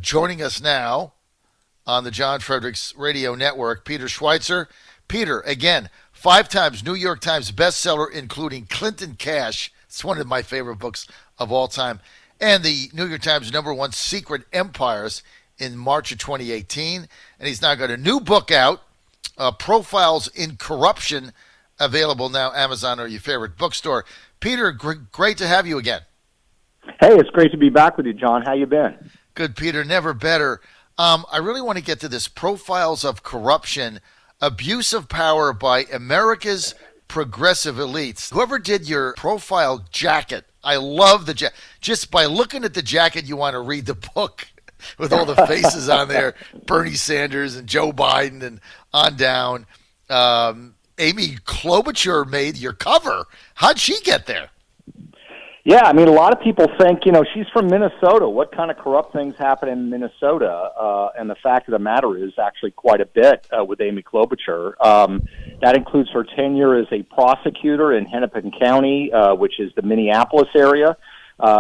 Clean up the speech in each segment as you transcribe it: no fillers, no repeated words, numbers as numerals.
joining us now on the John Fredericks Radio Network, Peter Schweizer. Peter, again, 5 times New York Times bestseller, including Clinton Cash. It's one of my favorite books of all time. And the New York Times #1 Secret Empires in March of 2018. And he's now got a new book out, Profiles in Corruption, available now Amazon or your favorite bookstore. Peter, great to have you again. Hey, it's great to be back with you, John. How you been? Good, Peter. Never better. I really want to get to this Profiles of Corruption, Abuse of Power by America's Progressive Elites. Whoever did your profile jacket, I love the jacket. Just by looking at the jacket, you want to read the book with all the faces on there. Bernie Sanders and Joe Biden and on down. Amy Klobuchar made your cover. How'd she get there? Yeah, I mean, a lot of people think, she's from Minnesota. What kind of corrupt things happen in Minnesota? And the fact of the matter is actually quite a bit with Amy Klobuchar. That includes her tenure as a prosecutor in Hennepin County, which is the Minneapolis area,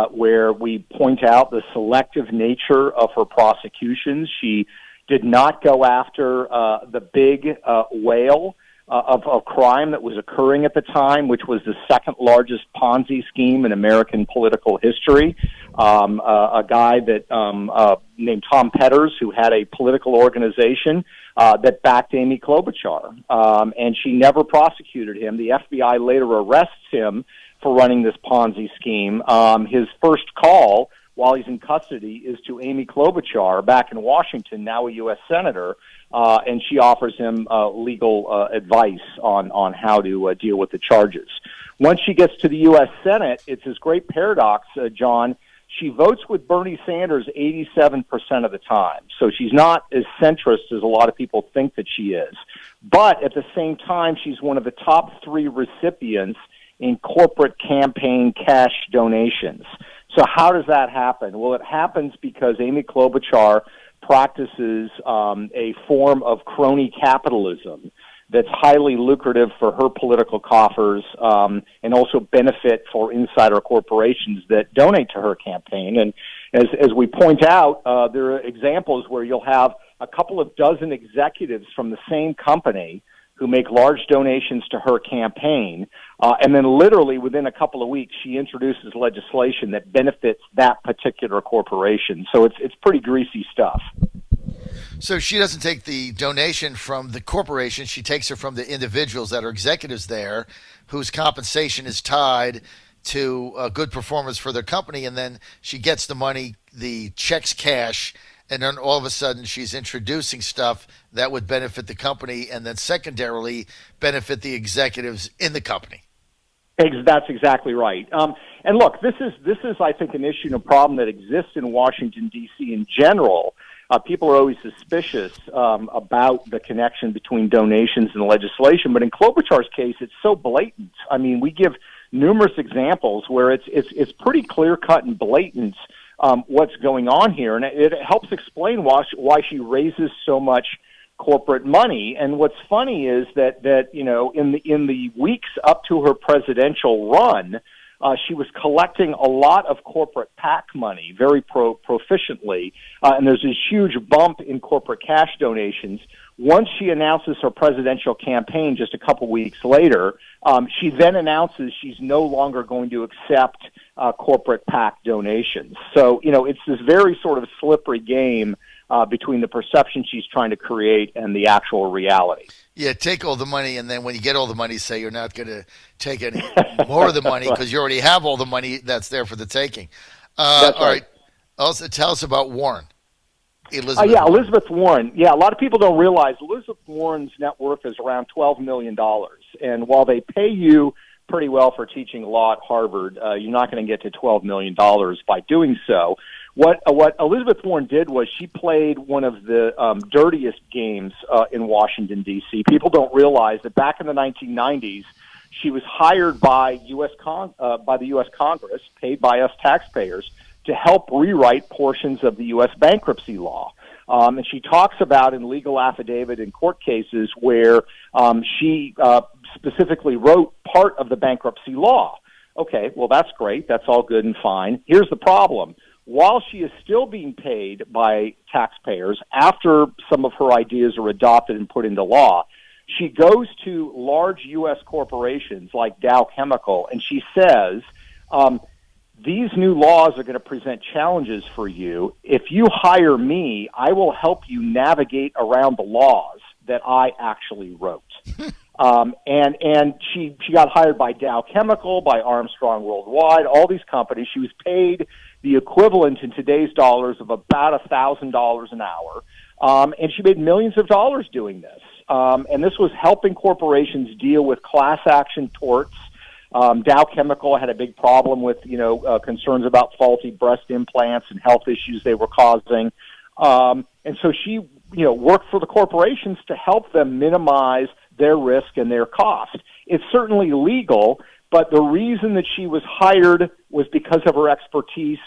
where we point out the selective nature of her prosecutions. She did not go after the big whale of crime that was occurring at the time, which was the second largest Ponzi scheme in American political history. A guy that named Tom Petters, who had a political organization that backed Amy Klobuchar, and she never prosecuted him. The FBI later arrests him for running this Ponzi scheme. His first call while he's in custody is to Amy Klobuchar back in Washington, now a U.S. Senator, and she offers him legal advice on how to deal with the charges. Once she gets to the U.S. Senate, it's this great paradox, John. She votes with Bernie Sanders 87% of the time. So she's not as centrist as a lot of people think that she is. But at the same time, she's one of the top 3 recipients in corporate campaign cash donations. So how does that happen? Well, it happens because Amy Klobuchar practices a form of crony capitalism that's highly lucrative for her political coffers and also benefit for insider corporations that donate to her campaign. And as we point out, there are examples where you'll have a couple of dozen executives from the same company who make large donations to her campaign, and then literally within a couple of weeks, she introduces legislation that benefits that particular corporation. So it's pretty greasy stuff. So she doesn't take the donation from the corporation. She takes it from the individuals that are executives there whose compensation is tied to a good performance for their company, and then she gets the money, the checks cash, and then all of a sudden she's introducing stuff that would benefit the company and then secondarily benefit the executives in the company. That's exactly right. And look, this is, I think, an issue and a problem that exists in Washington, D.C. in general. People are always suspicious about the connection between donations and legislation, but in Klobuchar's case, it's so blatant. I mean, we give numerous examples where it's pretty clear-cut and blatant what's going on here, and it helps explain why she raises so much corporate money. And what's funny is that in the weeks up to her presidential run, she was collecting a lot of corporate PAC money very proficiently, and there's this huge bump in corporate cash donations. Once she announces her presidential campaign just a couple weeks later, she then announces she's no longer going to accept corporate PAC donations. So, it's this very sort of slippery game between the perception she's trying to create and the actual reality. Yeah, take all the money, and then when you get all the money, say you're not going to take any more of the money because you already have all the money that's there for the taking. That's all right. Also, tell us about Warren. Elizabeth Warren. Yeah, a lot of people don't realize Elizabeth Warren's net worth is around $12 million. And while they pay you pretty well for teaching law at Harvard, you're not going to get to $12 million by doing so. What Elizabeth Warren did was she played one of the dirtiest games in Washington, D.C. People don't realize that back in the 1990s, she was hired by the U.S. Congress, paid by us taxpayers, to help rewrite portions of the U.S. bankruptcy law. And she talks about in legal affidavit in court cases where she specifically wrote part of the bankruptcy law. Okay, well, that's great. That's all good and fine. Here's the problem. while she is still being paid by taxpayers after some of her ideas are adopted and put into law, she goes to large U.S. corporations like Dow Chemical, and she says, these new laws are going to present challenges for you. If you hire me, I will help you navigate around the laws that I actually wrote. And she got hired by Dow Chemical, by Armstrong Worldwide, all these companies. She was paid the equivalent in today's dollars of about $1,000 an hour. And she made millions of dollars doing this. And this was helping corporations deal with class action torts. Dow Chemical had a big problem with, concerns about faulty breast implants and health issues they were causing. And so she, worked for the corporations to help them minimize their risk and their cost. It's certainly legal, but the reason that she was hired was because of her expertise,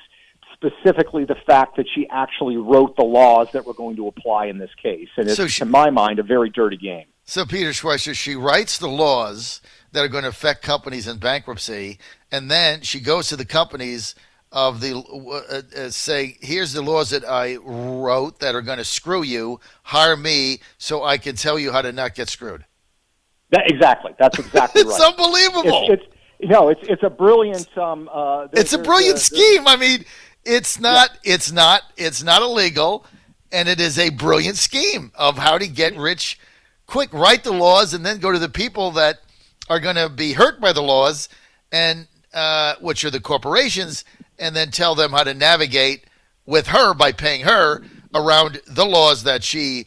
specifically the fact that she actually wrote the laws that were going to apply in this case. And it's, in my mind, a very dirty game. So Peter Schweizer, she writes the laws that are going to affect companies in bankruptcy, and then she goes to the companies of the say, here's the laws that I wrote that are going to screw you. Hire me so I can tell you how to not get screwed. Exactly. That's exactly it's right. It's unbelievable. It's a brilliant. It's a brilliant scheme. I mean, it's not illegal, and it is a brilliant scheme of how to get rich quick. Write the laws, and then go to the people that are going to be hurt by the laws, and which are the corporations, and then tell them how to navigate with her by paying her around the laws that she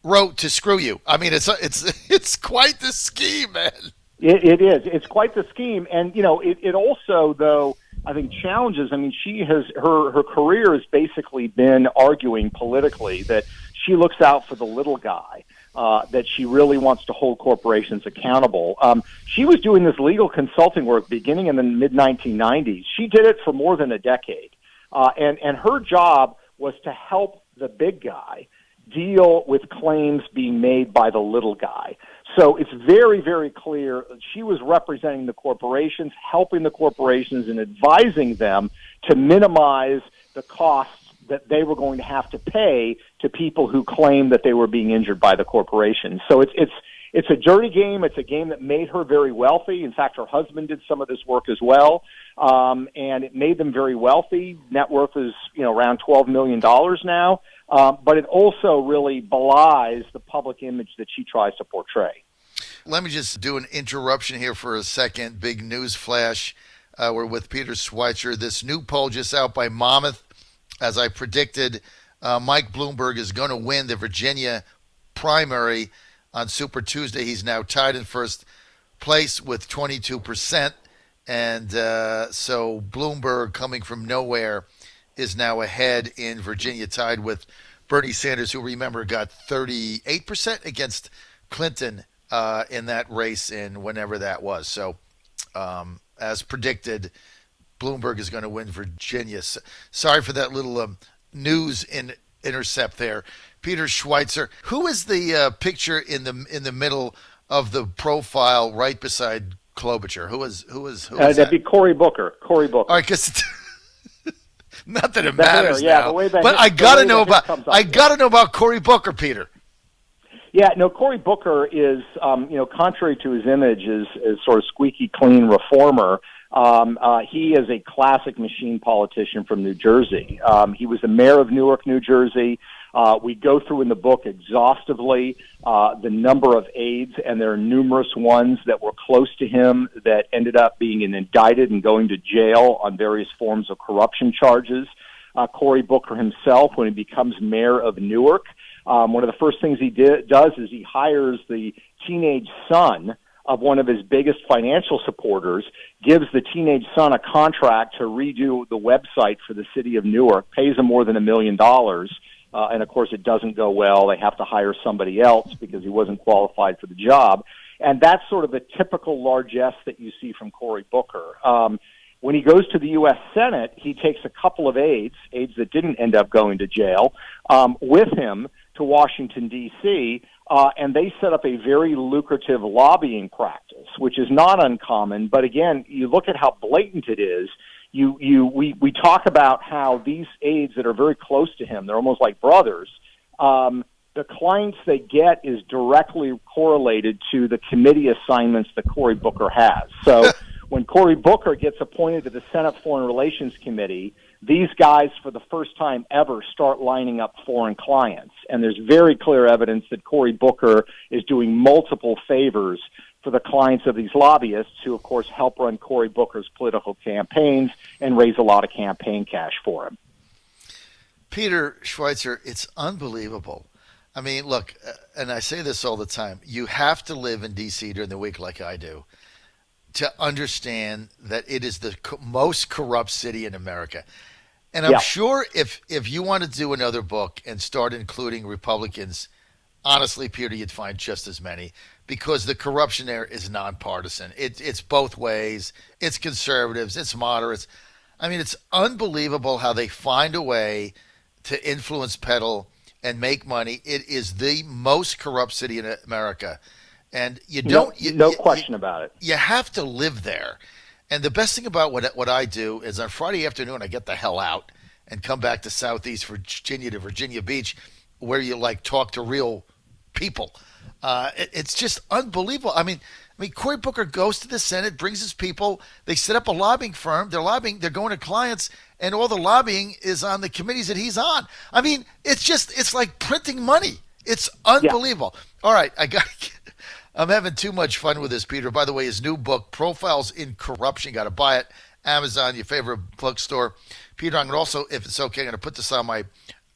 wrote to screw you. I mean, it's quite the scheme, man. It is. It's quite the scheme, and it also, though, I think challenges. I mean, she has her career has basically been arguing politically that she looks out for the little guy. That she really wants to hold corporations accountable. She was doing this legal consulting work beginning in the mid-1990s. She did it for more than a decade. And her job was to help the big guy deal with claims being made by the little guy. So it's very, very clear she was representing the corporations, helping the corporations, and advising them to minimize the costs that they were going to have to pay to people who claimed that they were being injured by the corporation. So it's a dirty game. It's a game that made her very wealthy. In fact, her husband did some of this work as well, and it made them very wealthy. Net worth is around $12 million now, but it also really belies the public image that she tries to portray. Let me just do an interruption here for a second. Big news flash. We're with Peter Schweizer. This new poll just out by Monmouth. As I predicted, Mike Bloomberg is going to win the Virginia primary on Super Tuesday. He's now tied in first place with 22%. And so Bloomberg, coming from nowhere, is now ahead in Virginia, tied with Bernie Sanders, who, remember, got 38% against Clinton in that race in whenever that was. So as predicted, Bloomberg is going to win Virginia. Sorry for that little news intercept there. Peter Schweizer, who is the picture in the middle of the profile right beside Klobuchar? Who is that'd that? Be Cory Booker. Cory Booker. All right, because not that it matters now, but I got to know about Cory Booker, Peter. Yeah, no, Cory Booker is, contrary to his image, is sort of squeaky clean reformer. He is a classic machine politician from New Jersey. He was the mayor of Newark, New Jersey. We go through in the book exhaustively the number of aides, and there are numerous ones that were close to him that ended up being indicted and going to jail on various forms of corruption charges. Cory Booker himself, when he becomes mayor of Newark, one of the first things he does is he hires the teenage son of one of his biggest financial supporters, gives the teenage son a contract to redo the website for the city of Newark, pays him more than $1 million, and of course it doesn't go well. They have to hire somebody else because he wasn't qualified for the job. And that's sort of the typical largesse that you see from Cory Booker. When he goes to the U.S. Senate, he takes a couple of aides that didn't end up going to jail, with him to Washington, D.C., and they set up a very lucrative lobbying practice, which is not uncommon. But again, you look at how blatant it is. we talk about how these aides that are very close to him, they're almost like brothers. The clients they get is directly correlated to the committee assignments that Cory Booker has. So when Cory Booker gets appointed to the Senate Foreign Relations Committee, these guys, for the first time ever, start lining up foreign clients. And there's very clear evidence that Cory Booker is doing multiple favors for the clients of these lobbyists who, of course, help run Cory Booker's political campaigns and raise a lot of campaign cash for him. Peter Schweizer, it's unbelievable. I mean, look, and I say this all the time, you have to live in D.C. during the week like I do to understand that it is the most corrupt city in America. And I'm sure if you want to do another book and start including Republicans, honestly, Peter, you'd find just as many, because the corruption there is nonpartisan. It's both ways. It's conservatives. It's moderates. I mean, it's unbelievable how they find a way to influence, peddle, and make money. It is the most corrupt city in America. And you don't... No question about it. You have to live there. And the best thing about what I do is on Friday afternoon, I get the hell out and come back to Southeast Virginia, to Virginia Beach, where you talk to real people. It's just unbelievable. I mean, Cory Booker goes to the Senate, brings his people. They set up a lobbying firm. They're lobbying. They're going to clients, and all the lobbying is on the committees that he's on. I mean, it's like printing money. It's unbelievable. Yeah. All right, I'm having too much fun with this, Peter. By the way, his new book, Profiles in Corruption, got to buy it. Amazon, your favorite bookstore. Peter, I'm going to also, if it's okay, I'm going to put this on my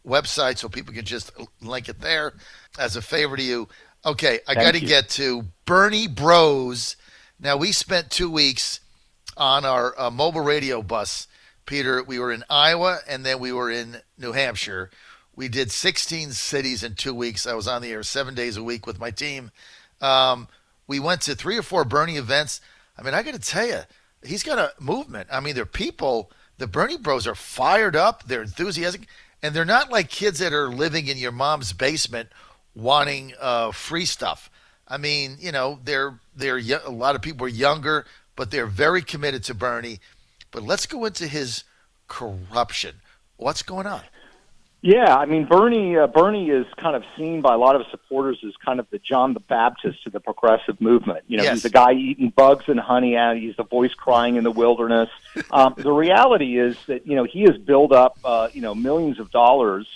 website so people can just link it there as a favor to you. Okay, I got to get to Bernie Bros. Now, we spent 2 weeks on our mobile radio bus, Peter. We were in Iowa, and then we were in New Hampshire. We did 16 cities in 2 weeks. I was on the air 7 days a week with my team. We went to 3 or 4 Bernie events. I mean, I got to tell you, he's got a movement. I mean, they're people, the Bernie Bros are fired up. They're enthusiastic. And they're not like kids that are living in your mom's basement wanting free stuff. I mean, they're a lot of people are younger, but they're very committed to Bernie. But let's go into his corruption. What's going on? Yeah, I mean, Bernie is kind of seen by a lot of supporters as kind of the John the Baptist of the progressive movement. He's the guy eating bugs and honey, and he's the voice crying in the wilderness. The reality is that, he has built up, millions of dollars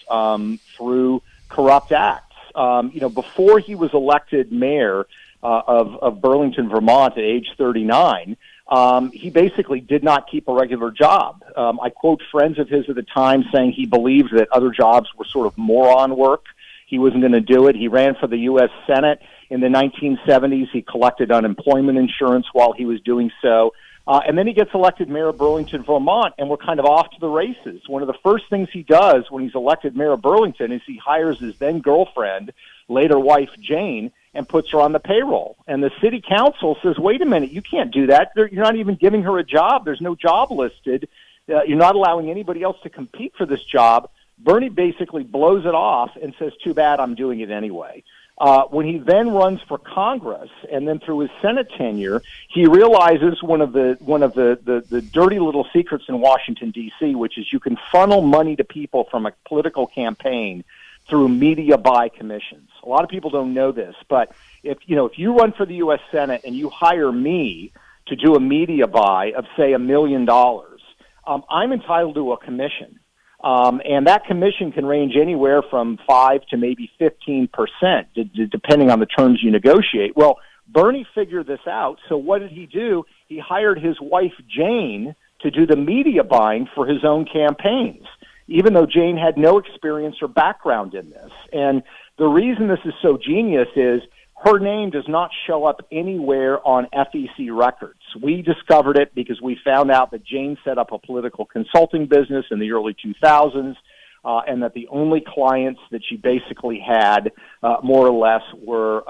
through corrupt acts. Before he was elected mayor of Burlington, Vermont at age 39, he basically did not keep a regular job. I quote friends of his at the time saying he believed that other jobs were sort of moron work. He wasn't going to do it. He ran for the U.S. Senate in the 1970s. He collected unemployment insurance while he was doing so. And then he gets elected mayor of Burlington, Vermont, and we're kind of off to the races. One of the first things he does when he's elected mayor of Burlington is he hires his then-girlfriend, later wife Jane, and puts her on the payroll. And the city council says, wait a minute, you can't do that. You're not even giving her a job. There's no job listed. You're not allowing anybody else to compete for this job. Bernie basically blows it off and says, too bad, I'm doing it anyway. When he then runs for Congress, and then through his Senate tenure, he realizes one of the dirty little secrets in Washington, D.C., which is you can funnel money to people from a political campaign through media buy commissions. A lot of people don't know this, but if you run for the U.S. Senate and you hire me to do a media buy of, say, $1 million, I'm entitled to a commission. And that commission can range anywhere from 5 to maybe 15%, depending on the terms you negotiate. Well, Bernie figured this out, so what did he do? He hired his wife, Jane, to do the media buying for his own campaigns, even though Jane had no experience or background in this. And the reason this is so genius is her name does not show up anywhere on FEC records. We discovered it because we found out that Jane set up a political consulting business in the early 2000s, and that the only clients that she basically had, more or less, were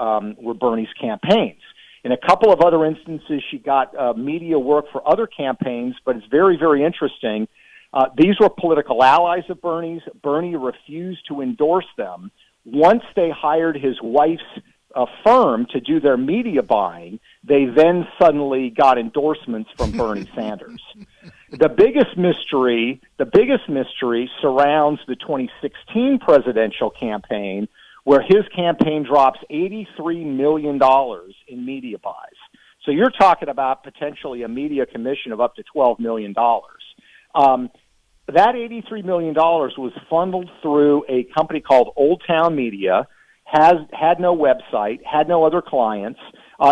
Bernie's campaigns. In a couple of other instances, she got media work for other campaigns, but it's very, very interesting. These were political allies of Bernie's. Bernie refused to endorse them. Once they hired his wife's firm to do their media buying, they then suddenly got endorsements from Bernie Sanders. The biggest mystery surrounds the 2016 presidential campaign, where his campaign drops $83 million in media buys. So you're talking about potentially a media commission of up to $12 million. That $83 million was funneled through a company called Old Town Media, had no website, had no other clients.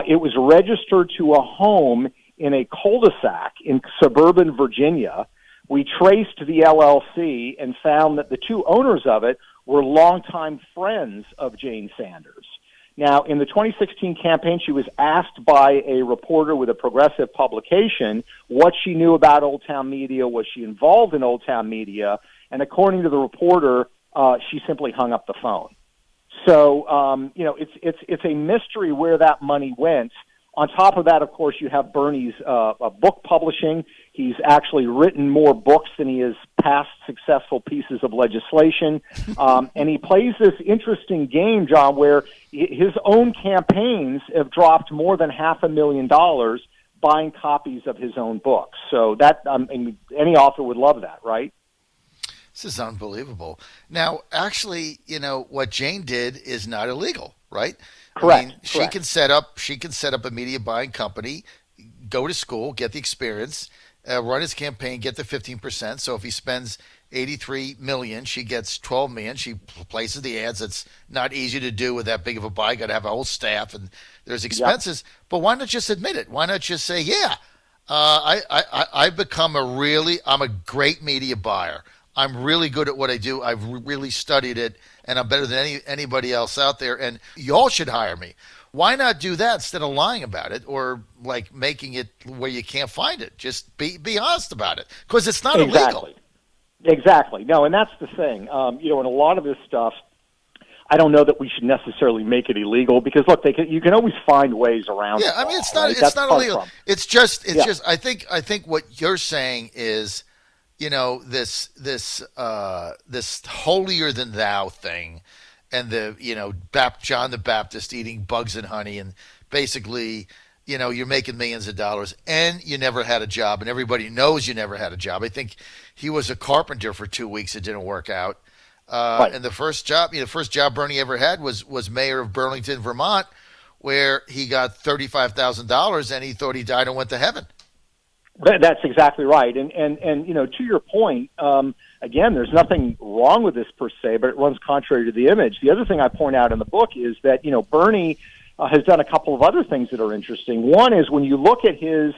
It was registered to a home in a cul-de-sac in suburban Virginia. We traced the LLC and found that the two owners of it were longtime friends of Jane Sanders. Now, in the 2016 campaign, she was asked by a reporter with a progressive publication what she knew about Old Town Media. Was she involved in Old Town Media? And according to the reporter, she simply hung up the phone. So, it's a mystery where that money went. On top of that, of course, you have Bernie's book publishing. He's actually written more books than he has passed successful pieces of legislation. And he plays this interesting game, John, where his own campaigns have dropped more than $500,000 buying copies of his own books. So that any author would love that, right? This is unbelievable. Now, actually, what Jane did is not illegal, right? Correct. She can set up a media buying company, go to school, get the experience, run his campaign, get the 15%. So if he spends $83 million, she gets $12 million. She places the ads. It's not easy to do with that big of a buy. Got to have a whole staff, and there's expenses. Yep. But why not just admit it? Why not just say, I've become I'm a great media buyer. I'm really good at what I do. I've really studied it, and I'm better than anybody else out there, and y'all should hire me. Why not do that instead of lying about it or like making it where you can't find it? Just be honest about it, because it's not illegal. Exactly. No, and that's the thing. In a lot of this stuff, I don't know that we should necessarily make it illegal because look, you can always find ways around. Yeah, I mean, it's not illegal. It's just I think what you're saying is, this holier than thou thing, and John the Baptist eating bugs and honey, and basically, you're making millions of dollars and you never had a job, and everybody knows you never had a job. I think he was a carpenter for 2 weeks. It didn't work out. Right. And the first job Bernie ever had was mayor of Burlington, Vermont, where he got $35,000 and he thought he died and went to heaven. That's exactly right. And to your point, again, there's nothing wrong with this per se, but it runs contrary to the image. The other thing I point out in the book is that, Bernie has done a couple of other things that are interesting. One is when you look at his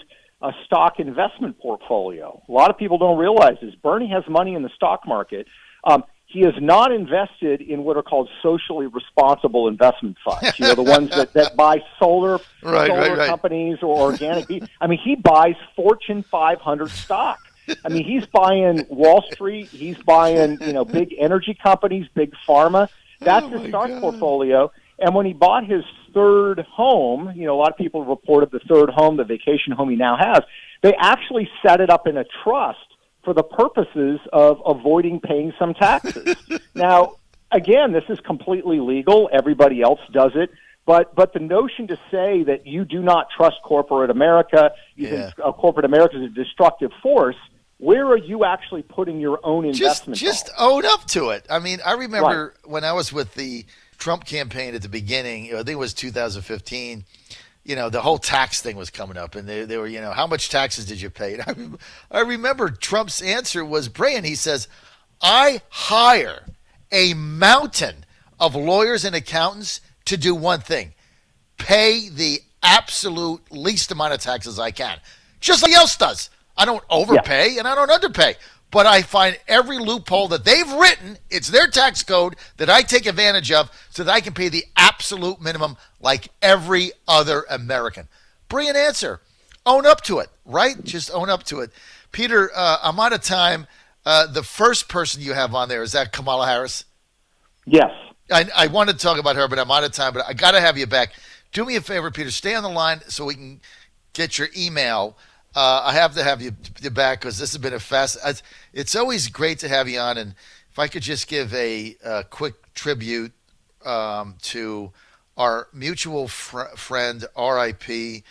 stock investment portfolio, a lot of people don't realize this. Bernie has money in the stock market. He is not invested in what are called socially responsible investment funds. The ones that buy solar companies or organic. He buys Fortune 500 stock. He's buying Wall Street. He's buying, big energy companies, big pharma. That's his stock portfolio. And when he bought his third home, a lot of people reported the third home, the vacation home he now has, they actually set it up in a trust for the purposes of avoiding paying some taxes. Now, again, this is completely legal. Everybody else does it. But the notion to say that you do not trust corporate America, you think corporate America is a destructive force, where are you actually putting your own investment? Just own up to it. I remember when I was with the Trump campaign at the beginning, I think it was 2015, the whole tax thing was coming up, and they were, how much taxes did you pay? And I remember Trump's answer was brilliant. He says, I hire a mountain of lawyers and accountants to do one thing: pay the absolute least amount of taxes I can. Just like else does. I don't overpay and I don't underpay. But I find every loophole that they've written, it's their tax code, that I take advantage of so that I can pay the absolute minimum like every other American. Brilliant answer. Own up to it, right? Just own up to it. Peter, I'm out of time. The first person you have on there, is that Kamala Harris? Yes. I wanted to talk about her, but I'm out of time. But I got to have you back. Do me a favor, Peter. Stay on the line so we can get your email. I have to have you back because this has been it's always great to have you on. And if I could just give a quick tribute to our mutual friend, R.I.P.,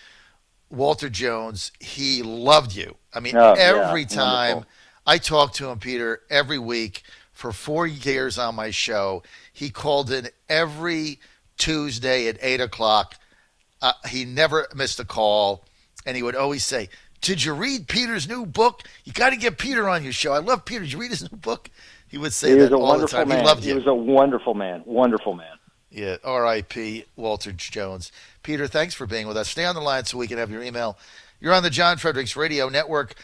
Walter Jones, he loved you. I mean, Oh, every yeah, time wonderful. I talked to him, Peter, every week for 4 years on my show, he called in every Tuesday at 8 o'clock. He never missed a call, and he would always say, "Did you read Peter's new book? You got to get Peter on your show. I love Peter. Did you read his new book?" He would say He was that a all the wonderful time. man. He loved He you. was a wonderful man. Wonderful man. Yeah, R.I.P. Walter Jones. Peter, thanks for being with us. Stay on the line so we can have your email. You're on the John Fredericks Radio Network.